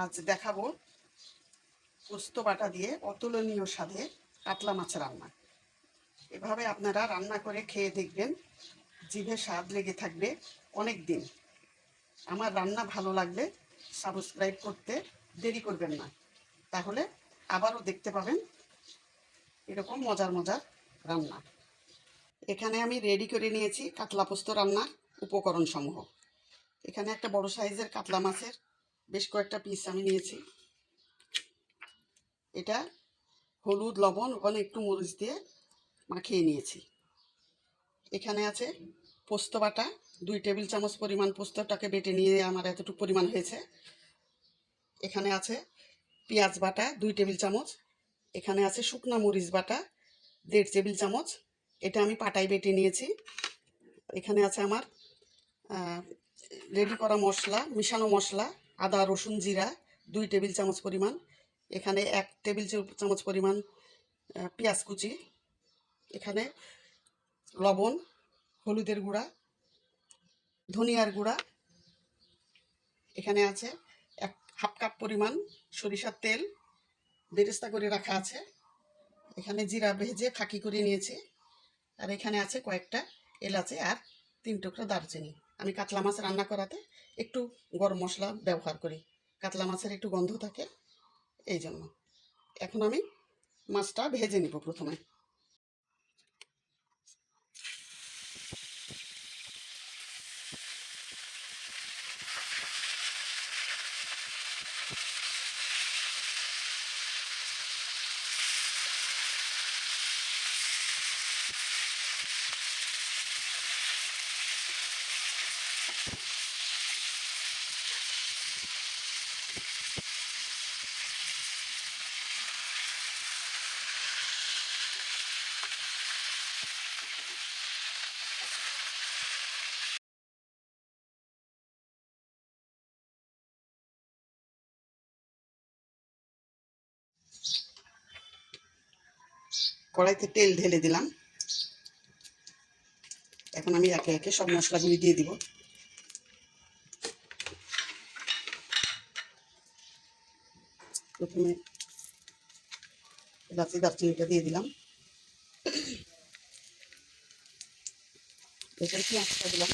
আজ দেখাবো পোস্ত বাটা দিয়ে অতুলনীয় স্বাদে কাতলা মাছ রান্না। এভাবে আপনারা রান্না করে খেয়ে দেখবেন, জিভে স্বাদ লেগে থাকবে অনেক দিন। আমার রান্না ভালো লাগলে সাবস্ক্রাইব করতে দেরি করবেন না, তাহলে আবারও দেখতে পাবেন এরকম মজার মজার রান্না। এখানে আমি রেডি করে নিয়েছি কাতলা পোস্ত রান্নার উপকরণ সমূহ। এখানে একটা বড় সাইজের কাতলা মাছের বেশ কয়েকটা পিস আমি নিয়েছি। এটা হলুদ, লবণ, ওখানে একটু মরিচ দিয়ে মাখিয়ে নিয়েছি। এখানে আছে পোস্ত বাটা 2 টেবিল চামচ পরিমাণ, পোস্তটাকে বেটে নিয়ে আমার এতটুকু পরিমাণ হয়েছে। এখানে আছে পেঁয়াজ বাটা 2 টেবিল চামচ। এখানে আছে শুকনা মরিচ বাটা 1.5 টেবিল চামচ, এটা আমি পাটায় বেটে নিয়েছি। এখানে আছে আমার রেডি করা মশলা, মিশানো মশলা, আদা, রসুন, জিরা 2 টেবিল চামচ পরিমাণ। এখানে 1 টেবিল চামচ পরিমাণ পেঁয়াজ কুচি। এখানে লবণ, হলুদের গুঁড়া, ধনিয়ার গুঁড়া। এখানে আছে হাফ কাপ পরিমাণ সরিষার তেল বেরেস্তা করে রাখা আছে। এখানে জিরা ভেজে ফাঁকি করে নিয়েছি। আর এখানে আছে কয়েকটা এলাচি আর 3 টুকরা দারচিনি। আমি কাতলা মাছ রান্না করাতে একটু গরম মশলা ব্যবহার করি, কাতলা মাছের একটু গন্ধ থাকে এই জন্য। এখন আমি মাছটা ভেজে নিব প্রথমে। কড়াইতে তেল ঢেলে দিলাম। এখন আমি একে একে সব মশলাগুলি দিয়ে দিব। প্রথমে এলাচি দারচিনিটা দিয়ে দিলাম, এখানে পেঁয়াজটা দিলাম,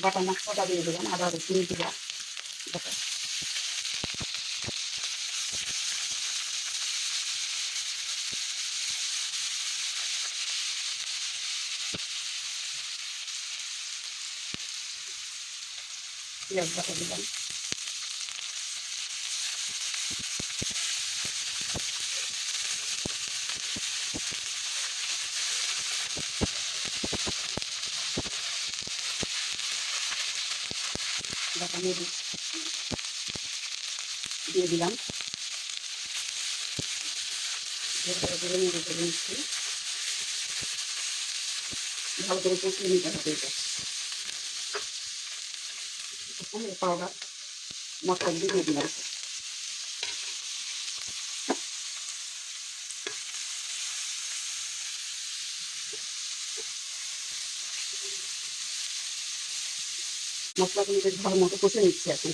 বাটা মশলাটা দিয়ে দিলাম, আদা রসুন জিরা বাটা। পেঁয়াজ বাটা দিলাম, বাটা মরিচ দিয়ে দিলাম, নেড়ে করে নিচ্ছি। ভালো করে কষিয়ে নিতে হবে এটা। পাউডার মশলা দিয়ে দিলাম। মশলাগুলো বেশ ভালো মতো কষে নিচ্ছি এখন।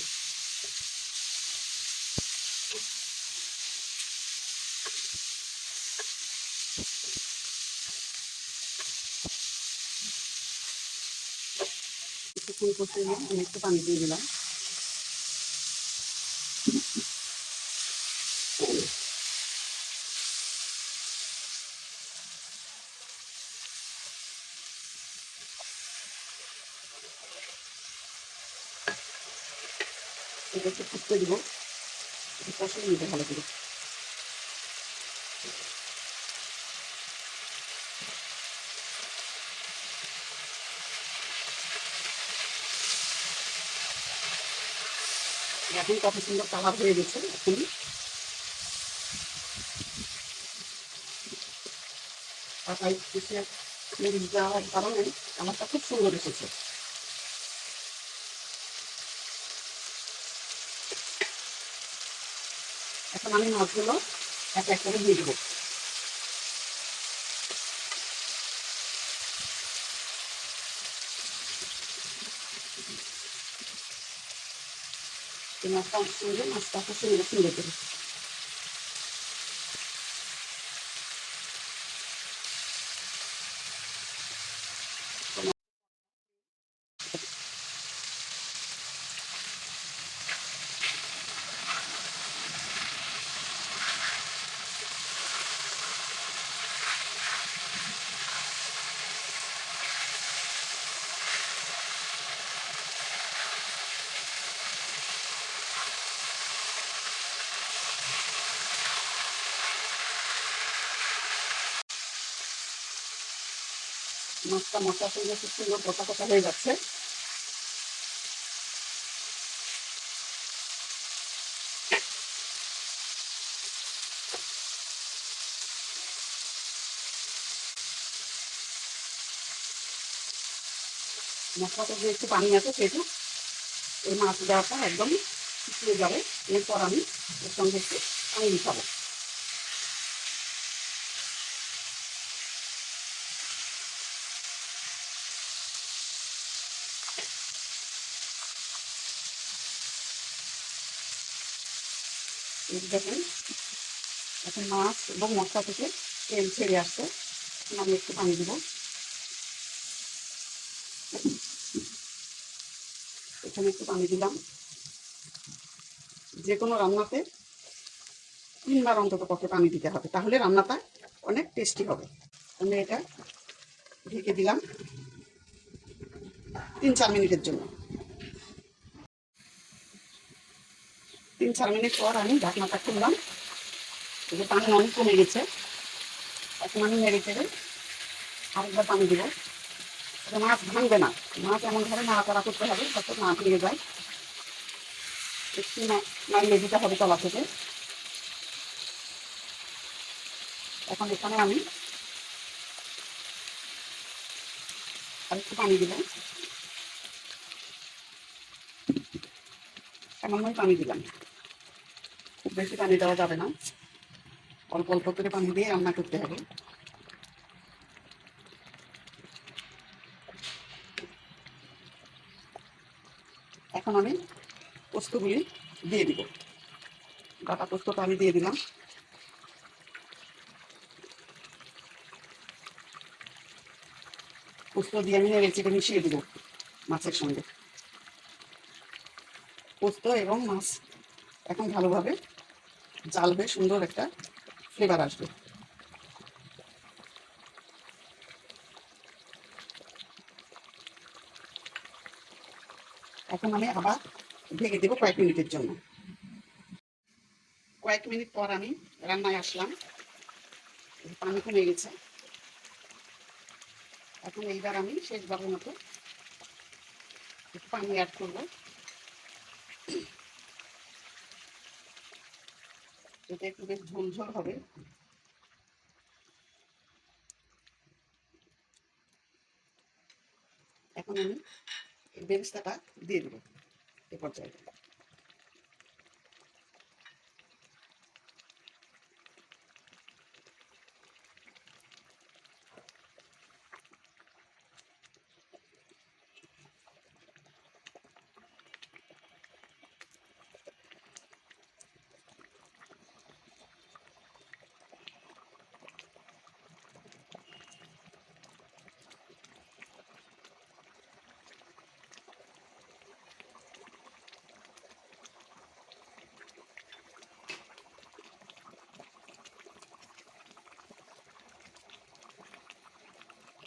কিছুক্ষণ কষে নিয়ে আমি একটু পানি দিয়ে দিলাম। এটা একটু ফুটতে দিব, কষিয়ে নিতে ভালো করে। এখন কত সুন্দর কালার হয়ে গেছে। এখন পাতায় কুচিয়ে মরিচ দেওয়ার কারণে কালারটা খুব সুন্দর এসেছে। এখন আমি মাছগুলো এক এক করে দিয়ে দেবো। এই মাছটা সঙ্গে মাছটা সঙ্গে সুন্দর করে মাছটা মশলার সঙ্গে খুব সুন্দর কষা কষা হয়ে যাচ্ছে। মশলাটা যে একটু পানি আছে সেহেতু এই মাছ দেওয়াটা একদম শুকিয়ে যাবে। এরপর আমি এর সঙ্গে একটু পানি মিশাবো। এই দেখেন এখন মাছ এবং মশলা থেকে তেল ছেড়ে আসছে। এখন আমি একটু পানি দিব। এখানে একটু পানি দিলাম। যে কোনো রান্নাতে 3 বার অন্তত পক্ষে পানি দিতে হবে, তাহলে রান্নাটা অনেক টেস্টি হবে। আমি এটা ঢেকে দিলাম 3-4 মিনিটের জন্য। 3-4 মিনিট পর আমি ঢাকনাটা খুললাম। এই যে পানি অনেক কমে গেছে। এখন আমি নেড়ে চেড়ে আরেকবার পানি দিব। মাছ ভাঙবে না, মাছ এমনভাবে নাড়াচাড়া করতে হবে যাতে না ভেঙে যায়। একটু নাড়িয়ে দিতে হবে তলা থেকে। এখন এখানে আমি আরেকটু পানি দিলাম, সামান্যই পানি দিলাম, খুব বেশি পানি দেওয়া যাবে না, অল্প অল্প করে পানি দিয়ে রান্না করতে হবে। এখন আমি পোস্তগুলি দিয়ে দিব। বাটা পোস্তটা আমি দিয়ে দিলাম। পোস্ত দিয়ে আমি নেড়ে চেড়ে মিশিয়ে দিব মাছের সঙ্গে। পোস্ত এবং মাছ এখন ভালোভাবে জ্বালবে, সুন্দর একটা ফ্লেভার আসবে। এখন আমি আবার ঢেকে দেবো কয়েক মিনিটের জন্য। কয়েক মিনিট পর আমি রান্নায় আসলাম। পানি কমে গেছে। এখন এইবার আমি শেষবারের মতো একটু পানি অ্যাড করবো। এটা একটু বেশ ঝোলঝোল হবে। এখন আমি এই বেরেস্তাটা দিয়ে দেবো এ পর্যায়ে।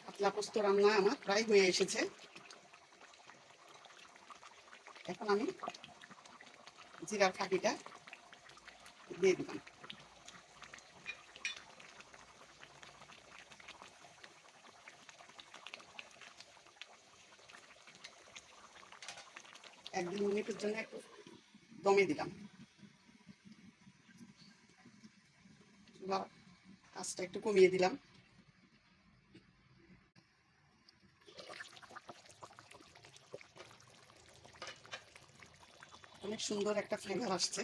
পাতলা পোস্ত রান্না আমার প্রায় হয়ে এসেছে। এখন আমি জিরার ফাঁকিটা দিয়ে দিলাম। এক 2 মিনিটের জন্য একটু দমে দিলাম। আঁচটা একটু কমিয়ে দিলাম। অনেক সুন্দর একটা ফ্লেভার আসছে।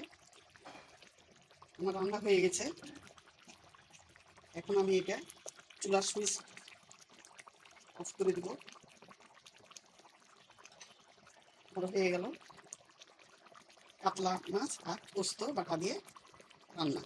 আমার রান্না হয়ে গেছে। এখন আমি এটা চুলার সুইচ অফ করে দিব। হয়ে গেল। কাতলা মাছ আর পোস্ত বাটা দিয়ে রান্না।